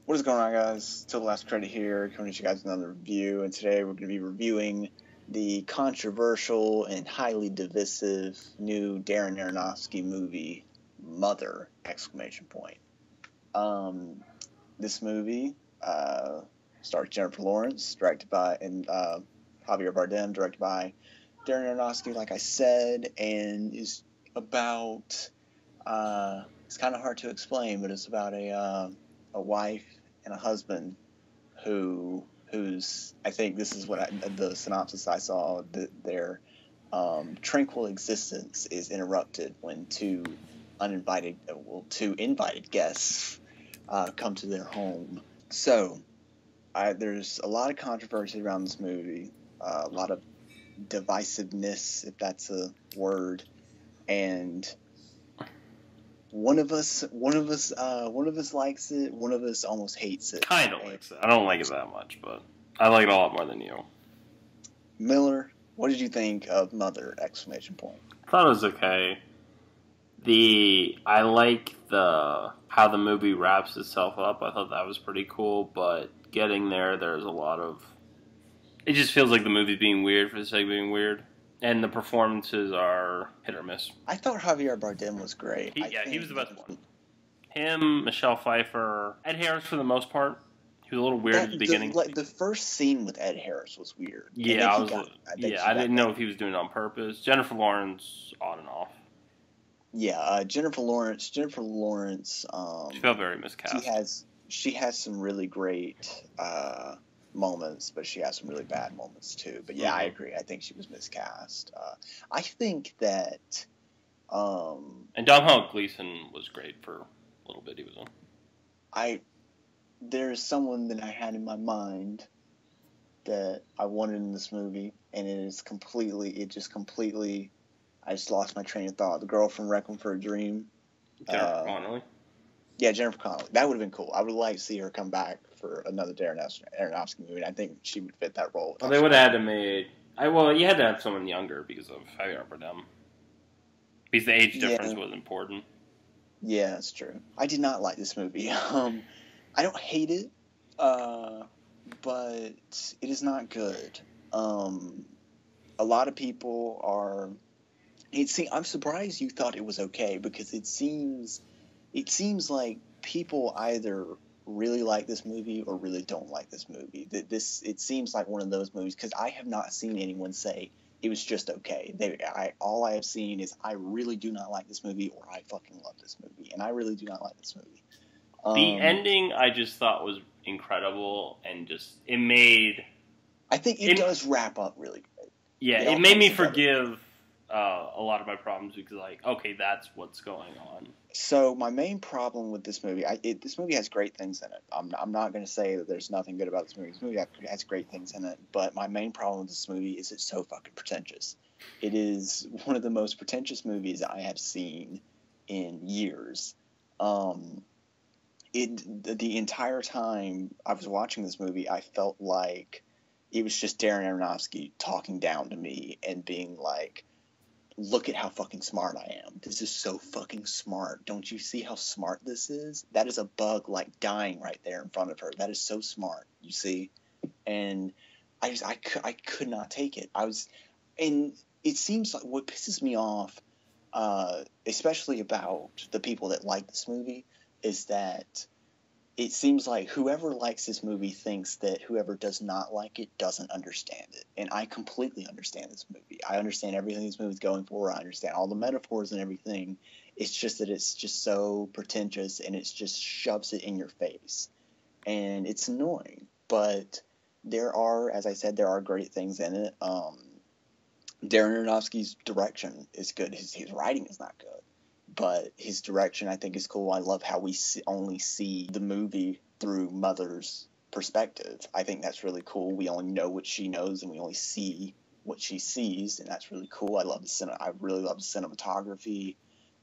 What is going on, guys? Till the last credit here, coming to you guys with another review, and today we're going to be reviewing the controversial and highly divisive new Darren Aronofsky movie, Mother! This movie stars Jennifer Lawrence, directed by Javier Bardem, directed by Darren Aronofsky, like I said, and is about it's kind of hard to explain, but it's about a wife and a husband who's I think this is what the synopsis I saw, that their tranquil existence is interrupted when two invited guests come to their home. So there's a lot of controversy around this movie, a lot of divisiveness, if that's a word, and one of us likes it. One of us almost hates it. Kind of likes it. I don't like it that much, but I like it a lot more than you. Miller, what did you think of Mother! I thought it was okay. I like how the movie wraps itself up. I thought that was pretty cool, but getting there's a lot of... It just feels like the movie's being weird for the sake of being weird. And the performances are hit or miss. I thought Javier Bardem was great. He was the best one. Him, Michelle Pfeiffer, Ed Harris for the most part. He was a little weird at the beginning. The first scene with Ed Harris was weird. Yeah, I didn't know if he was doing it on purpose. Jennifer Lawrence, on and off. Yeah, Jennifer Lawrence. She felt very miscast. She has some really great moments, but she has some really bad moments too. But yeah, I agree. I think she was miscast. I think that. And Domhnall Gleeson was great for a little bit. He was on. There's someone that I had in my mind that I wanted in this movie, and I just lost my train of thought. The girl from Requiem for a Dream. Jennifer Connelly. Yeah, Jennifer Connelly. That would have been cool. I would like to see her come back for another Darren Aronofsky movie. And I think she would fit that role. Well, they would have had to make... you had to have someone younger because of Javier Bardem. Because the age difference was important. Yeah, that's true. I did not like this movie. I don't hate it, but it is not good. A lot of people are... I'm surprised you thought it was okay, because it seems like people either really like this movie or really don't like this movie. It seems like one of those movies, because I have not seen anyone say it was just okay. All I have seen is I really do not like this movie, or I fucking love this movie, and I really do not like this movie. The ending I just thought was incredible, and it made... I think it does wrap up really good. Yeah, it made me forgive a lot of my problems, because okay, that's what's going on. So my main problem with this movie, this movie has great things in it. I'm not going to say that there's nothing good about this movie. This movie has great things in it, but my main problem with this movie is it's so fucking pretentious. It is one of the most pretentious movies I have seen in years. The entire time I was watching this movie, I felt like it was just Darren Aronofsky talking down to me and being like, look at how fucking smart I am. This is so fucking smart. Don't you see how smart this is? That is a bug dying right there in front of her. That is so smart, you see? And I could not take it. And it seems like what pisses me off, especially about the people that like this movie, is that it seems like whoever likes this movie thinks that whoever does not like it doesn't understand it. And I completely understand this movie. I understand everything this movie's going for. I understand all the metaphors and everything. It's just that it's just so pretentious, and it just shoves it in your face. And it's annoying. But as I said, there are great things in it. Darren Aronofsky's direction is good. His writing is not good, but his direction I think is cool. I love how we only see the movie through Mother's perspective. I think that's really cool. We only know what she knows, and we only see what she sees, and that's really cool. I really love the cinematography,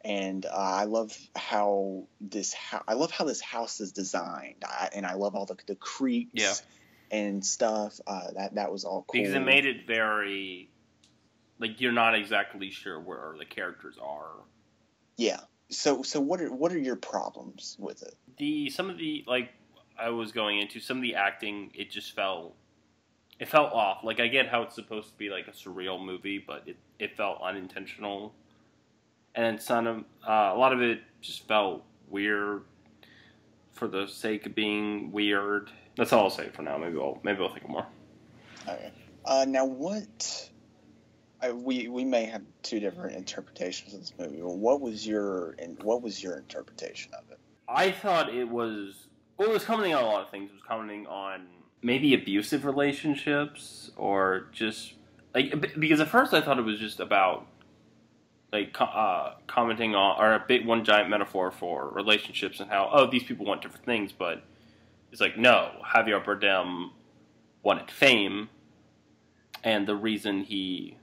and I love how this house is designed, and I love all the creaks and stuff. That was all cool because it made it very you're not exactly sure where the characters are. Yeah. So what are your problems with it? Some of the I was going into. Some of the acting, it felt off. Like, I get how it's supposed to be like a surreal movie, but it felt unintentional. And a lot of it just felt weird for the sake of being weird. That's all I'll say for now. Maybe I'll think of more. Okay. Now what? We may have two different interpretations of this movie. Well, what was your interpretation of it? I thought it was. Well, it was commenting on a lot of things. It was commenting on maybe abusive relationships, or just like, because at first I thought it was just about like commenting on, or a big one giant metaphor for relationships and how these people want different things, but it's like, no, Javier Bardem wanted fame, and the reason he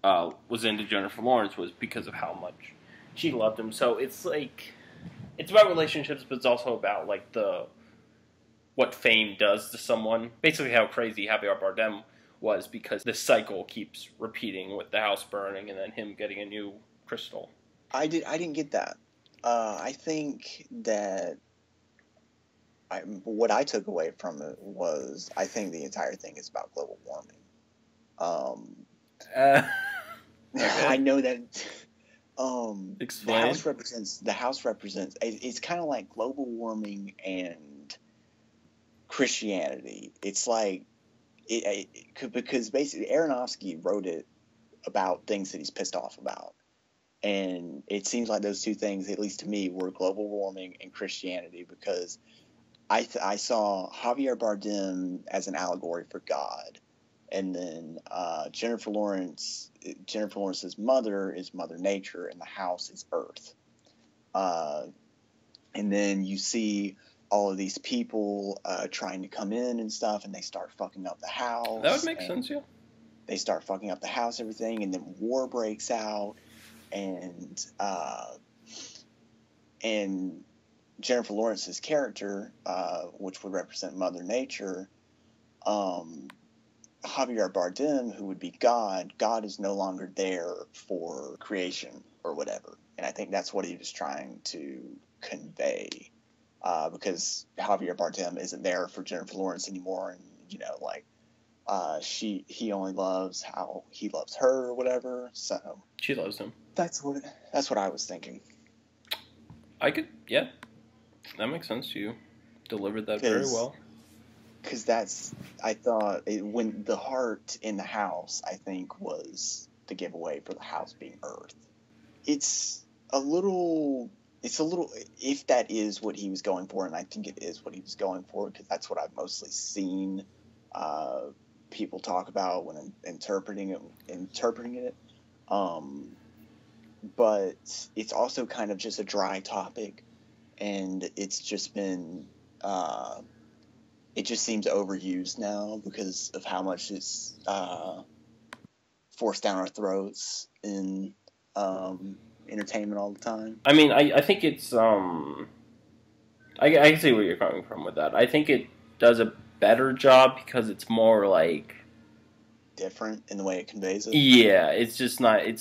was into Jennifer Lawrence was because of how much she loved him. So it's like, it's about relationships, but it's also about like what fame does to someone. Basically, how crazy Javier Bardem was, because this cycle keeps repeating with the house burning and then him getting a new crystal. I didn't get that. I think that what I took away from it was, I think the entire thing is about global warming. Okay. I know that. Explain. The house represents. It's kind of like global warming and Christianity. It's like because basically Aronofsky wrote it about things that he's pissed off about, and it seems like those two things, at least to me, were global warming and Christianity, because I saw Javier Bardem as an allegory for God, and then Jennifer Lawrence's mother is Mother Nature, and the house is Earth. And then you see all of these people trying to come in and stuff, and they start fucking up the house. That would make sense, yeah. They start fucking up the house, everything, and then war breaks out, and Jennifer Lawrence's character, which would represent Mother Nature, Javier Bardem, who would be God is no longer there for creation or whatever. And I think that's what he was trying to convey, because Javier Bardem isn't there for Jennifer Lawrence anymore, and he only loves how he loves her or whatever. So she loves him. That's what I was thinking. Yeah, that makes sense. You delivered that very well. Because I thought when the heart in the house, I think, was the giveaway for the house being Earth. It's a little, if that is what he was going for, and I think it is what he was going for, because that's what I've mostly seen people talk about when interpreting it. But it's also kind of just a dry topic, and it's just been. It just seems overused now because of how much it's forced down our throats in entertainment all the time. I mean, I think it's I can see where you're coming from with that. I think it does a better job because it's more like different in the way it conveys it. Yeah, it's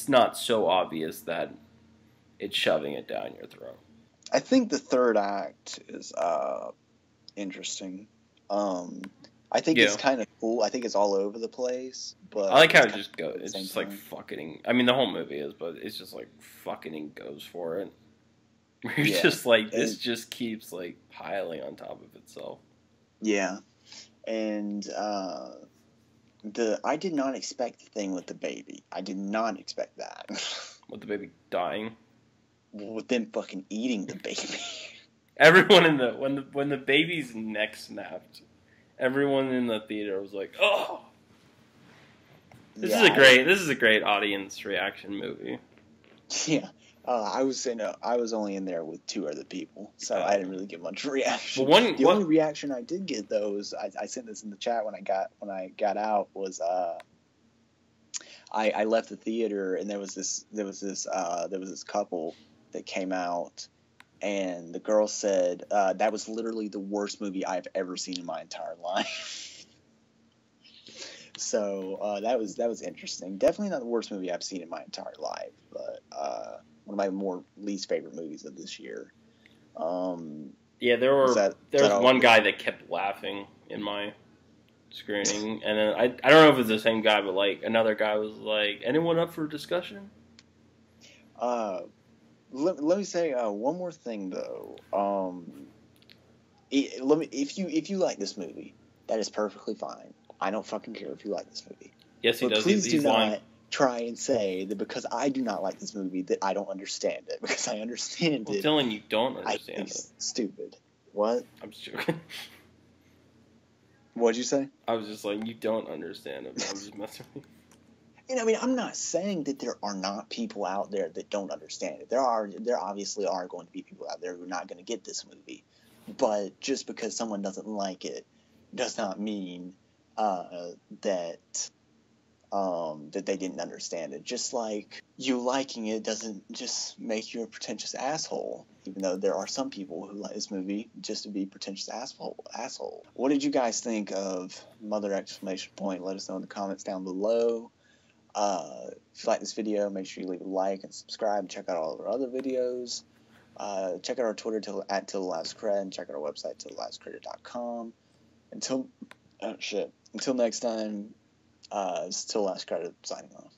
not so obvious that it's shoving it down your throat. I think the third act is interesting. I think it's kind of cool. I think it's all over the place, but I like how it just goes. It's just like fucking. I mean, the whole movie is, but it's just like fucking goes for it. You're just like, this just keeps like piling on top of itself. Yeah, and I did not expect the thing with the baby. I did not expect that. With the baby dying. With them fucking eating the baby. Everyone when the baby's neck snapped, everyone in the theater was like, "Oh, this is a great audience reaction movie." Yeah, I was only in there with two other people, so I didn't really get much reaction. Well, the only reaction I did get though was I sent this in the chat when I got out was I left the theater, and there was this couple that came out. And the girl said, that was literally the worst movie I've ever seen in my entire life. So that was interesting. Definitely not the worst movie I've seen in my entire life, but one of my more least favorite movies of this year. Yeah, there Was was that all one it is? guy that kept laughing in my screening, and then I don't know if it's the same guy, but like another guy was like, "Anyone up for discussion?" Uh, let me say one more thing though. If you like this movie, that is perfectly fine. I don't fucking care if you like this movie. Yes, he But does. please do He's lying. not try and say that because I do not like this movie that I don't understand it. Because I understand Well, it. Dylan, you don't I understand think it. it's stupid. What? I'm just joking. What'd you say? I was just like, you don't understand it. I'm just messing with you. I mean, I'm not saying that there are not people out there that don't understand it. There obviously are going to be people out there who are not going to get this movie. But just because someone doesn't like it does not mean that that they didn't understand it. Just like you liking it doesn't just make you a pretentious asshole. Even though there are some people who like this movie just to be pretentious asshole. What did you guys think of Mother exclamation point? Let us know in the comments down below. If you like this video, make sure you leave a like and subscribe and check out all of our other videos. Check out our Twitter at @TillTheLastCred and check out our website tillthelastcredit.com. Until next time, it's Till Last Credit signing off.